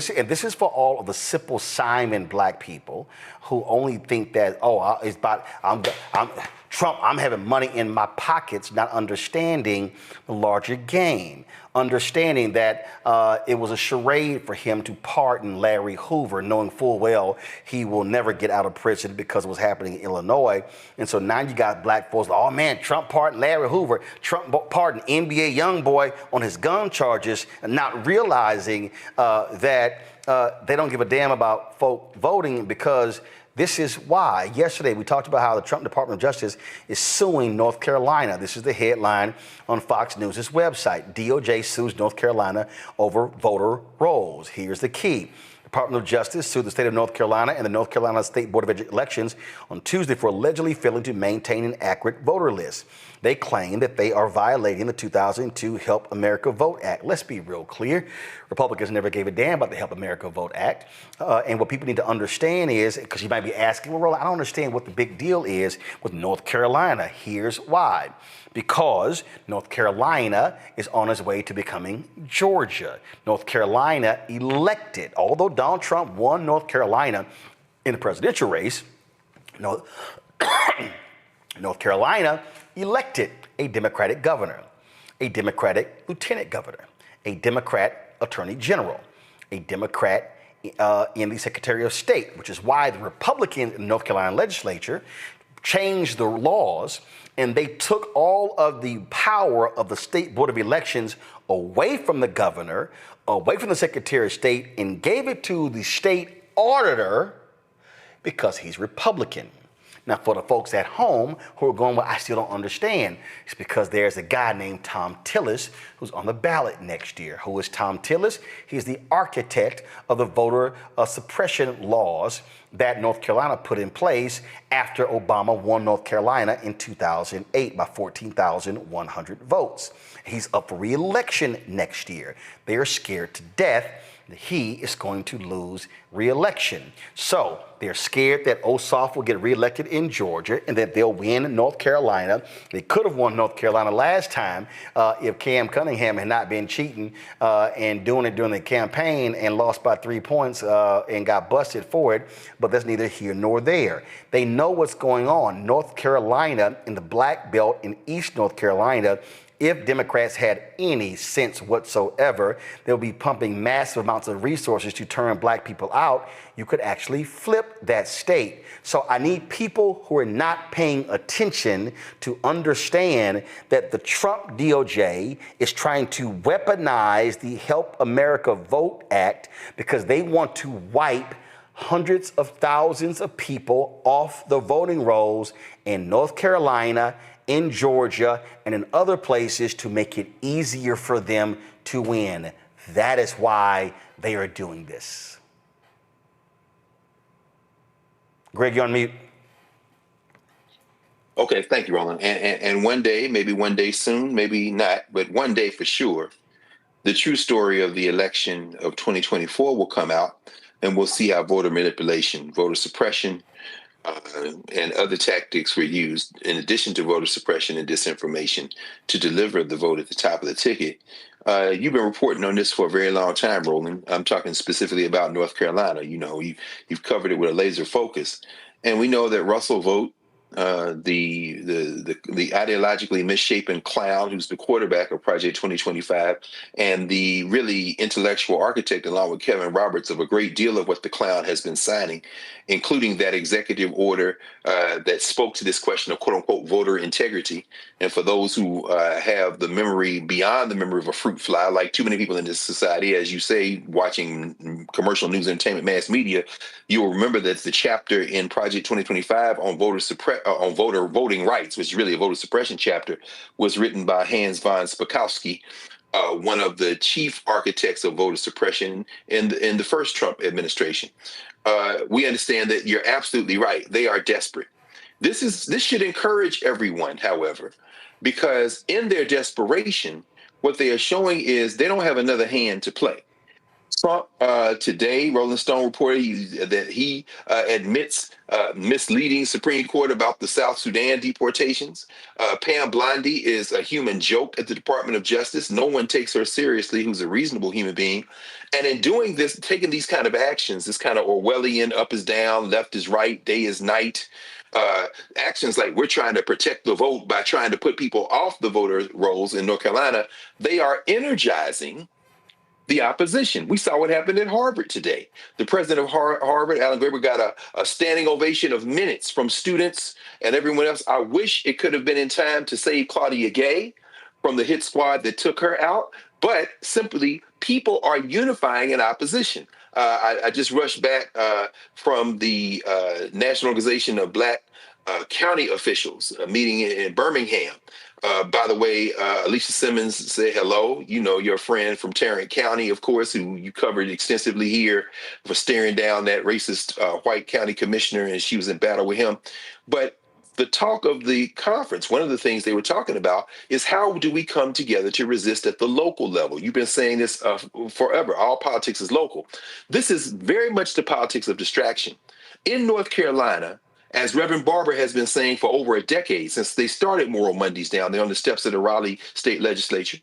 And this is for all of the simple Simon black people who only think that, oh, it's about, I'm Trump, I'm having money in my pockets, not understanding the larger game, understanding that it was a charade for him to pardon Larry Hoover, knowing full well he will never get out of prison because of what's happening in Illinois. And so now you got black folks like, oh man, Trump pardoned Larry Hoover, Trump pardoned NBA young boy on his gun charges, and not realizing that they don't give a damn about folk voting, because this is why. Yesterday, we talked about how the Trump Department of Justice is suing North Carolina. This is the headline on Fox News' website. DOJ sues North Carolina over voter rolls. Here's the key. Department of Justice sued the state of North Carolina and the North Carolina State Board of Elections on Tuesday for allegedly failing to maintain an accurate voter list. They claim that they are violating the 2002 Help America Vote Act. Let's be real clear. Republicans never gave a damn about the Help America Vote Act. And what people need to understand is, because you might be asking, well, Roland, I don't understand what the big deal is with North Carolina. Here's why. Because North Carolina is on its way to becoming Georgia. North Carolina elected, although Donald Trump won North Carolina in the presidential race, North Carolina elected a Democratic governor, a Democratic lieutenant governor, a Democrat attorney general, a Democrat in the Secretary of State, which is why the Republican North Carolina legislature changed the laws, and they took all of the power of the State Board of Elections away from the governor, away from the Secretary of State, and gave it to the state auditor because he's Republican. Now, for the folks at home who are going, well, I still don't understand, it's because there's a guy named Tom Tillis who's on the ballot next year. Who is Tom Tillis? He's the architect of the voter suppression laws that North Carolina put in place after Obama won North Carolina in 2008 by 14,100 votes. He's up for re-election next year. They are scared to death that he is going to lose re-election. So they're scared that Ossoff will get reelected in Georgia and that they'll win North Carolina. They could have won North Carolina last time if Cam Cunningham had not been cheating and doing it during the campaign and lost by 3 points and got busted for it. But that's neither here nor there. They know what's going on. North Carolina in the Black Belt in East North Carolina, if Democrats had any sense whatsoever, they'll be pumping massive amounts of resources to turn black people out. You could actually flip that state. So I need people who are not paying attention to understand that the Trump DOJ is trying to weaponize the Help America Vote Act because they want to wipe hundreds of thousands of people off the voting rolls in North Carolina, in Georgia, and in other places to make it easier for them to win. That is why they are doing this. Greg, you're on mute. Okay, thank you, Roland. And one day, maybe one day soon, maybe not, but one day for sure, the true story of the election of 2024 will come out, and we'll see how voter manipulation, voter suppression, and other tactics were used in addition to voter suppression and disinformation to deliver the vote at the top of the ticket. You've been reporting on this for a very long time, Roland. I'm talking specifically about North Carolina. You know, you've covered it with a laser focus, and we know that Russell Vogt, the ideologically misshapen clown who's the quarterback of Project 2025 and the really intellectual architect, along with Kevin Roberts, of a great deal of what the clown has been signing, including that executive order that spoke to this question of quote unquote voter integrity. And for those who have the memory beyond the memory of a fruit fly, like too many people in this society, as you say, watching commercial news, entertainment, mass media, you will remember that the chapter in Project 2025 on voter voting rights, which is really a voter suppression chapter, was written by Hans von Spakovsky, one of the chief architects of voter suppression in the first Trump administration. We understand that you're absolutely right. They are desperate. This should encourage everyone, however, because in their desperation, what they are showing is they don't have another hand to play. Trump today, Rolling Stone reported that he admits misleading Supreme Court about the South Sudan deportations. Pam Blondie is a human joke at the Department of Justice. No one takes her seriously, who's a reasonable human being. And in doing this, taking these kind of actions, this kind of Orwellian up is down, left is right, day is night, actions like we're trying to protect the vote by trying to put people off the voter rolls in North Carolina, they are energizing the opposition. We saw what happened at Harvard today. The president of Harvard, Alan Graber, got a standing ovation of minutes from students and everyone else. I wish it could have been in time to save Claudia Gay from the hit squad that took her out, but simply people are unifying in opposition. I just rushed back from the National Organization of Black County Officials, a meeting in Birmingham. By the way, Alicia Simmons said hello. You know, your friend from Tarrant County, of course, who you covered extensively here for staring down that racist white county commissioner, and she was in battle with him. But the talk of the conference, one of the things they were talking about is how do we come together to resist at the local level? You've been saying this forever. All politics is local. This is very much the politics of distraction. In North Carolina, as Reverend Barber has been saying for over a decade, since they started Moral Mondays down there on the steps of the Raleigh State Legislature,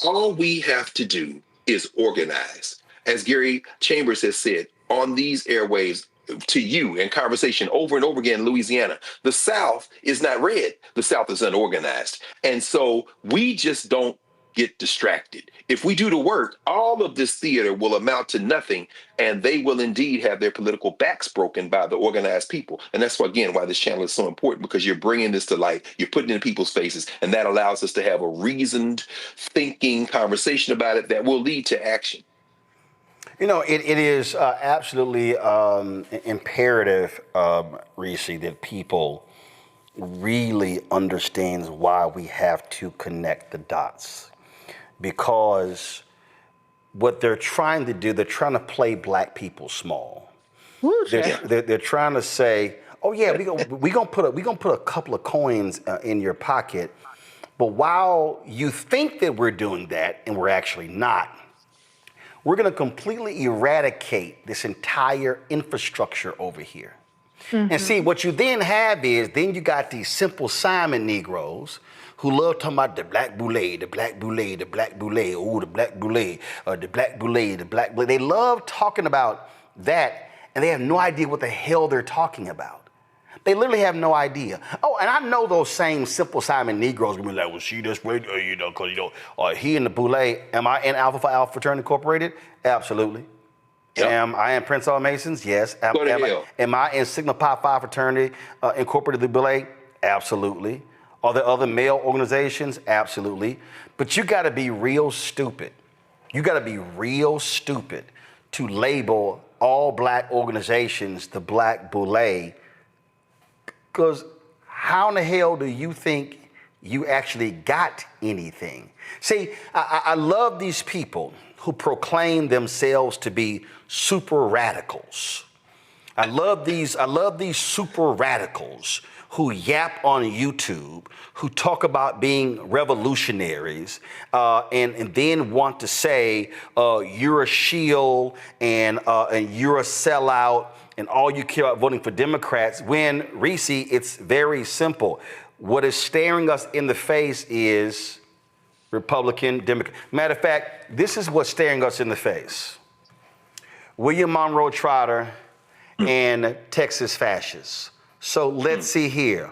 all we have to do is organize. As Gary Chambers has said on these airwaves to you in conversation over and over again in Louisiana, the South is not red. The South is unorganized. And so we just don't get distracted. If we do the work, all of this theater will amount to nothing, and they will indeed have their political backs broken by the organized people. And that's why, again, why this channel is so important, because you're bringing this to light, you're putting it in people's faces, and that allows us to have a reasoned, thinking conversation about it that will lead to action. You know, it is absolutely imperative, Reese, that people really understands why we have to connect the dots. Because what they're trying to do, they're trying to play black people small. They're trying to say, oh yeah, we gonna put a couple of coins in your pocket, but while you think that we're doing that and we're actually not, we're gonna completely eradicate this entire infrastructure over here. Mm-hmm. And see, what you then have is, then you got these Simple Simon Negroes who love talking about the black boule, the black boule, the black boule, oh, the black boule, the black boule, the black boule. They love talking about that, and they have no idea what the hell they're talking about. They literally have no idea. Oh, and I know those same Simple Simon Negroes gonna be like, well, she just wait, you know, because, you know, he in the boule. Am I in Alpha Phi Alpha Fraternity Incorporated? Absolutely. Yep. Am I in Prince Hall Masons? Yes. Am I in Sigma Pi Phi Fraternity Incorporated, the boule? Absolutely. Are there other male organizations? Absolutely. But you got to be real stupid. You got to be real stupid to label all black organizations the black boule, because how in the hell do you think you actually got anything? See, I love these people who proclaim themselves to be super radicals. I love these super radicals who yap on YouTube, who talk about being revolutionaries, and then want to say you're a shield and you're a sellout and all you care about voting for Democrats. When, Reese, it's very simple. What is staring us in the face is Republican, Democrat. Matter of fact, this is what's staring us in the face. William Monroe Trotter and Texas fascists. So let's see here.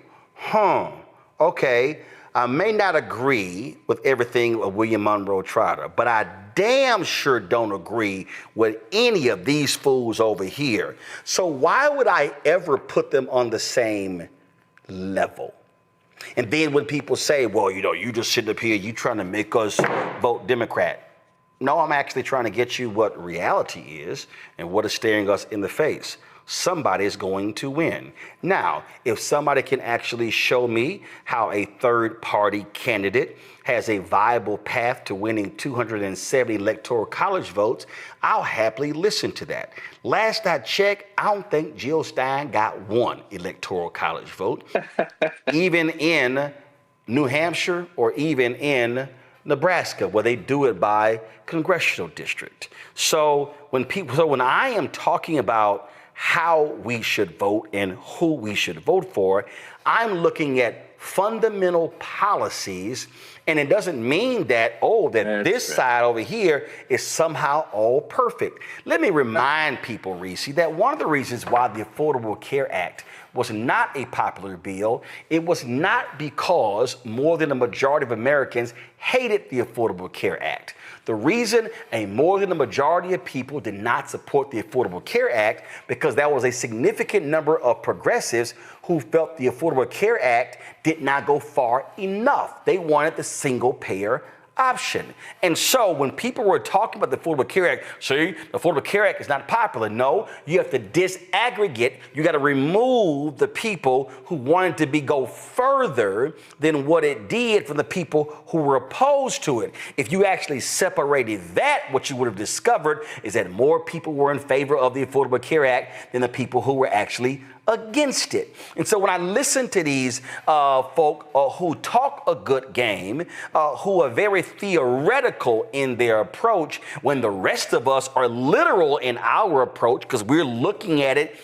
Okay, I may not agree with everything of William Monroe Trotter, but I damn sure don't agree with any of these fools over here. So why would I ever put them on the same level? And then when people say, well, you know, you just sitting up here, you trying to make us vote Democrat. No, I'm actually trying to get you what reality is and what is staring us in the face. Somebody is going to win. Now, if somebody can actually show me how a third-party candidate has a viable path to winning 270 electoral college votes, I'll happily listen to that. Last I checked, I don't think Jill Stein got one electoral college vote, even in New Hampshire or even in Nebraska, where they do it by congressional district. So when I am talking about how we should vote and who we should vote for, I'm looking at fundamental policies, and it doesn't mean that, this side over here is somehow all perfect. Let me remind people, Reese, that one of the reasons why the Affordable Care Act was not a popular bill, it was not because more than a majority of Americans hated the Affordable Care Act. The reason more than a majority of people did not support the Affordable Care Act, because there was a significant number of progressives who felt the Affordable Care Act did not go far enough. They wanted the single payer option. And so when people were talking about the Affordable Care Act, see, the Affordable Care Act is not popular. No, you have to disaggregate. You got to remove the people who wanted to go further than what it did from the people who were opposed to it. If you actually separated that, what you would have discovered is that more people were in favor of the Affordable Care Act than the people who were actually against it. And so when I listen to these folk who talk a good game, who are very theoretical in their approach, when the rest of us are literal in our approach because we're looking at it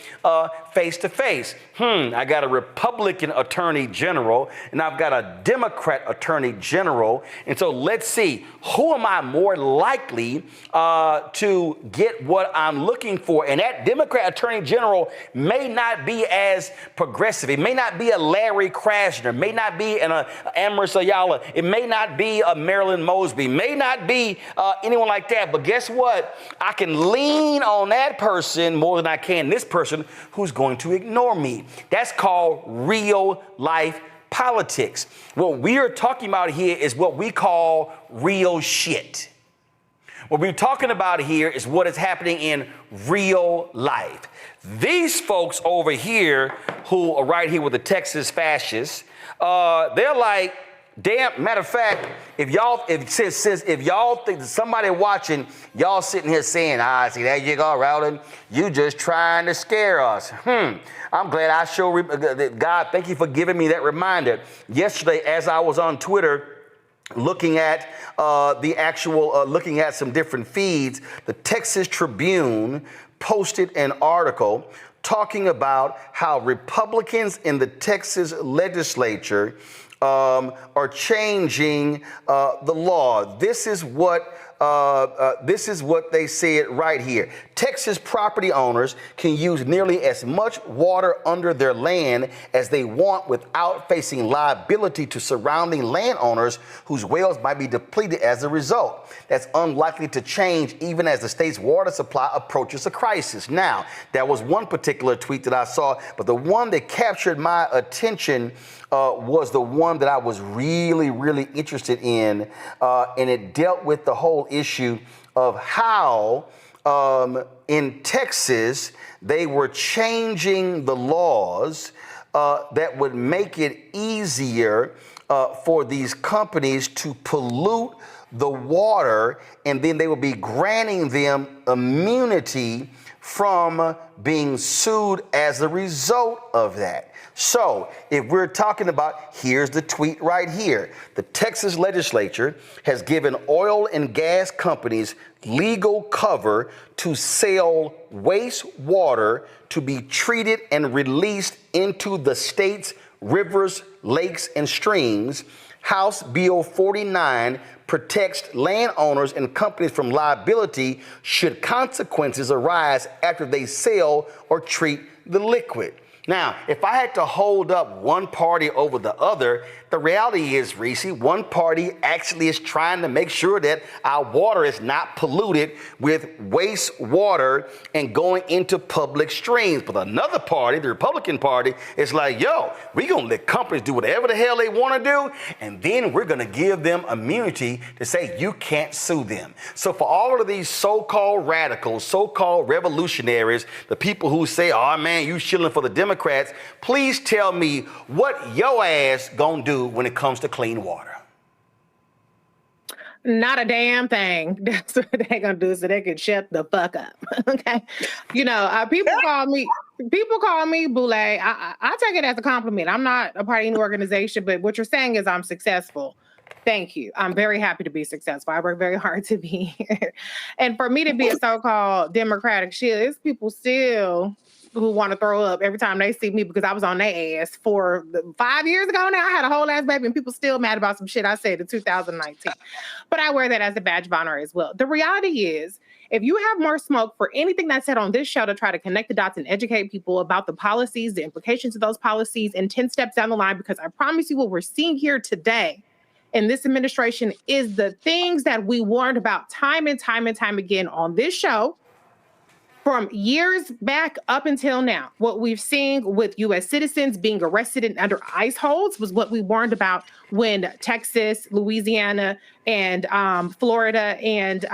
face to face. I got a Republican attorney general and I've got a Democrat attorney general. And so let's see, who am I more likely to get what I'm looking for? And that Democrat attorney general may not be as progressive. It may not be a Larry Krasner, may not be an Amherst Ayala. It may not be a Marilyn Mosby, may not be anyone like that. But guess what? I can lean on that person more than I can this person who's going to ignore me. That's called real life politics. What we are talking about here is what we call real shit. What we're talking about here is what is happening in real life. These folks over here who are right here with the Texas fascists, they're like, damn, matter of fact, if y'all think that somebody watching, y'all sitting here saying, see, there you go, Roland, you just trying to scare us. I'm glad I show God, thank you for giving me that reminder. Yesterday, as I was on Twitter, looking at looking at some different feeds, the Texas Tribune posted an article talking about how Republicans in the Texas legislature are changing the law. This is what they said right here. Texas property owners can use nearly as much water under their land as they want without facing liability to surrounding landowners whose wells might be depleted as a result. That's unlikely to change even as the state's water supply approaches a crisis. Now, that was one particular tweet that I saw, but the one that captured my attention was the one that I was really, really interested in, and it dealt with the whole issue of how in Texas they were changing the laws that would make it easier for these companies to pollute the water, and then they would be granting them immunity from being sued as a result of that. So if we're talking about, here's the tweet right here. The Texas legislature has given oil and gas companies legal cover to sell wastewater to be treated and released into the state's rivers, lakes, and streams. House Bill 49 protects landowners and companies from liability should consequences arise after they sell or treat the liquid. Now, if I had to hold up one party over the other, the reality is, Reese, one party actually is trying to make sure that our water is not polluted with wastewater and going into public streams. But another party, the Republican Party, is like, yo, we're going to let companies do whatever the hell they want to do, and then we're going to give them immunity to say you can't sue them. So for all of these so-called radicals, so-called revolutionaries, the people who say, oh, man, you shilling for the Democrats, please tell me what your ass gonna do when it comes to clean water. Not a damn thing. That's what they're gonna do, so they can shut the fuck up. Okay, people call me Boule. I take it as a compliment. I'm not a part of any organization, but what you're saying is I'm successful. Thank you. I'm very happy to be successful. I work very hard to be here. And for me to be a so-called Democratic shield, there's people still who want to throw up every time they see me because I was on their ass 5 years ago now. I had a whole ass baby and people still mad about some shit I said in 2019. But I wear that as a badge of honor as well. The reality is, if you have more smoke for anything that's said on this show to try to connect the dots and educate people about the policies, the implications of those policies, and 10 steps down the line, because I promise you what we're seeing here today in this administration is the things that we warned about time and time and time again on this show from years back up until now. What we've seen with U.S. citizens being arrested and under ICE holds was what we warned about when Texas, Louisiana, and Florida and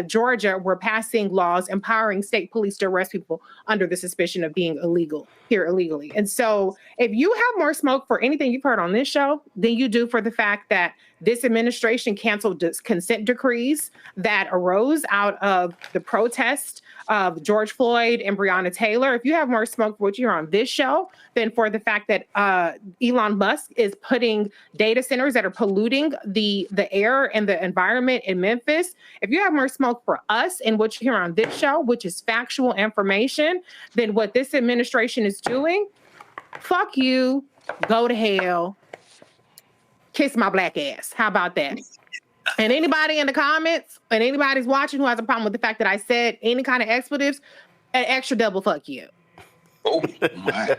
Georgia were passing laws empowering state police to arrest people under the suspicion of being illegal here illegally. And so if you have more smoke for anything you've heard on this show than you do for the fact that this administration canceled consent decrees that arose out of the protest of George Floyd and Breonna Taylor, if you have more smoke for what you hear on this show than for the fact that Elon Musk is putting data centers that are polluting the air and the environment in Memphis, if you have more smoke for us and what you hear on this show, which is factual information, than what this administration is doing, fuck you, go to hell, kiss my black ass. How about that? And anybody in the comments and anybody's watching who has a problem with the fact that I said any kind of expletives, an extra double fuck you. Oh my.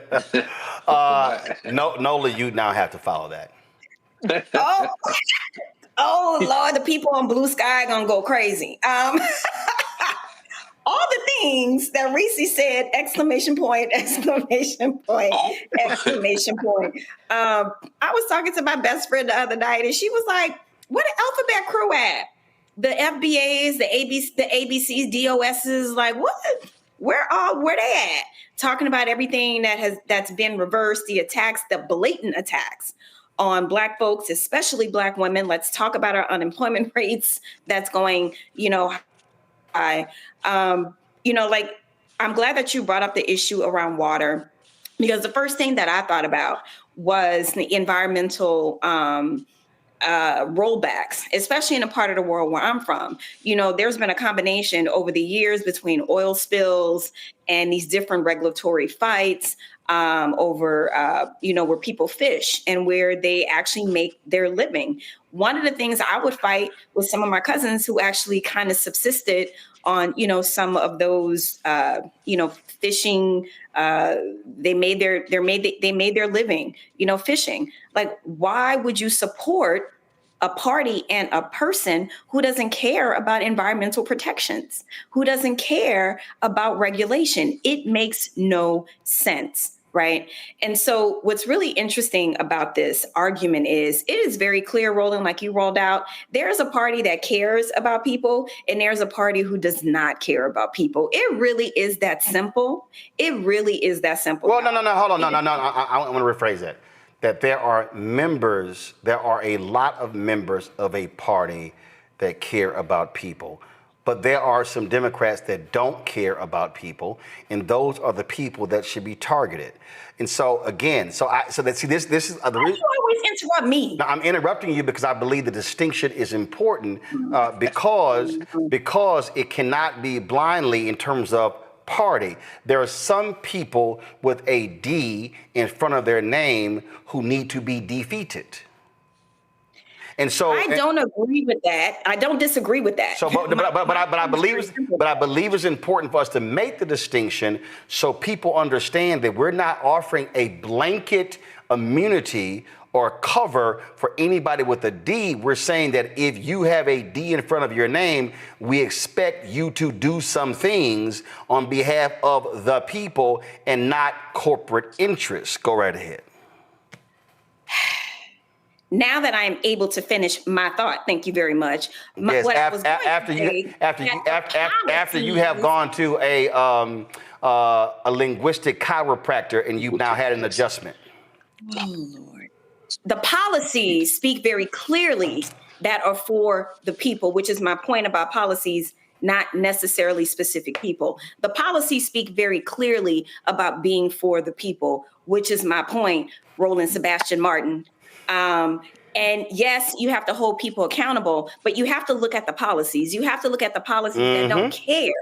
Nola, you now have to follow that. Oh Lord, the people on Blue Sky gonna go crazy. All the things that Reese said, exclamation point, exclamation point, exclamation point. I was talking to my best friend the other night and she was like, where the alphabet crew at? The FBAs, the ABCs, DOSs, like what? Where they at? Talking about everything that's been reversed, the attacks, the blatant attacks on Black folks, especially Black women. Let's talk about our unemployment rates. That's going, high. I'm glad that you brought up the issue around water, because the first thing that I thought about was the environmental rollbacks, especially in a part of the world where I'm from. There's been a combination over the years between oil spills and these different regulatory fights over, where people fish and where they actually make their living. One of the things I would fight with some of my cousins who actually kind of subsisted on, some of those, fishing. They made their living, fishing. Like, why would you support a party and a person who doesn't care about environmental protections, who doesn't care about regulation? It makes no sense, right? And so what's really interesting about this argument is it is very clear, Roland, like you rolled out, there's a party that cares about people and there's a party who does not care about people. It really is that simple. It really is that simple. Well, no, hold on. No. I want to rephrase that. That there are a lot of members of a party that care about people. But there are some Democrats that don't care about people, and those are the people that should be targeted. And so again, this is Why do you always interrupt me? Now, I'm interrupting you because I believe the distinction is important because it cannot be blindly in terms of party. There are some people with a D in front of their name who need to be defeated. And so I don't agree with that. I don't disagree with that. So, but I believe it's important for us to make the distinction so people understand that we're not offering a blanket immunity or cover for anybody with a D. We're saying that if you have a D in front of your name, we expect you to do some things on behalf of the people and not corporate interests. Go right ahead. Now that I am able to finish my thought, thank you very much. After you have gone to a linguistic chiropractor and you've now had an adjustment. Oh Lord. The policies speak very clearly that are for the people, which is my point about policies, not necessarily specific people. The policies speak very clearly about being for the people, which is my point, Roland Sebastian Martin. And yes, you have to hold people accountable, but you have to look at the policies. You have to look at the policies that don't care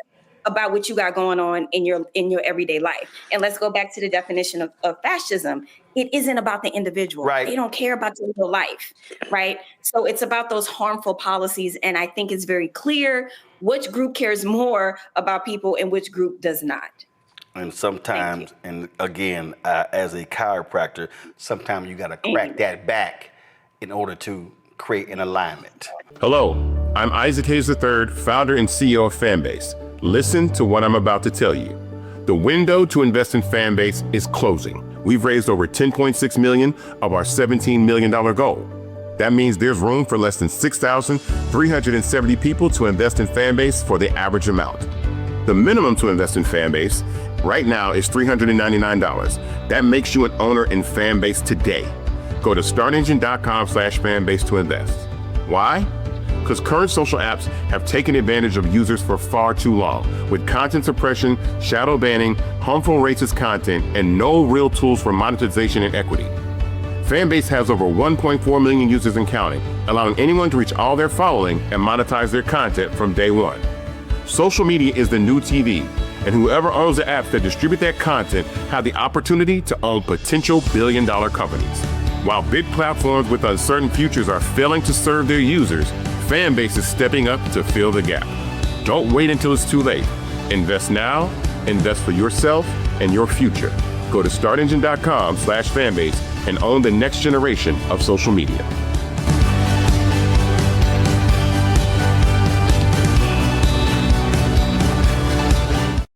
about what you got going on in your everyday life. And let's go back to the definition of fascism. It isn't about the individual. Right. They don't care about your life, right? So it's about those harmful policies. And I think it's very clear which group cares more about people and which group does not. And sometimes, and again, as a chiropractor, sometimes you got to crack that back in order to create an alignment. Hello, I'm Isaac Hayes III, founder and CEO of Fanbase. Listen to what I'm about to tell you. The window to invest in Fanbase is closing. We've raised over $10.6 million of our $17 million goal. That means there's room for less than 6,370 people to invest in Fanbase for the average amount. The minimum to invest in Fanbase right now is $399. That makes you an owner in Fanbase today. Go to startengine.com/fanbase to invest. Why? Because current social apps have taken advantage of users for far too long, with content suppression, shadow banning, harmful racist content, and no real tools for monetization and equity. Fanbase has over 1.4 million users and counting, allowing anyone to reach all their following and monetize their content from day one. Social media is the new TV, and whoever owns the apps that distribute that content have the opportunity to own potential billion-dollar companies. While big platforms with uncertain futures are failing to serve their users, Fanbase is stepping up to fill the gap. Don't wait until it's too late. Invest now, invest for yourself and your future. Go to startengine.com/fanbase and own the next generation of social media.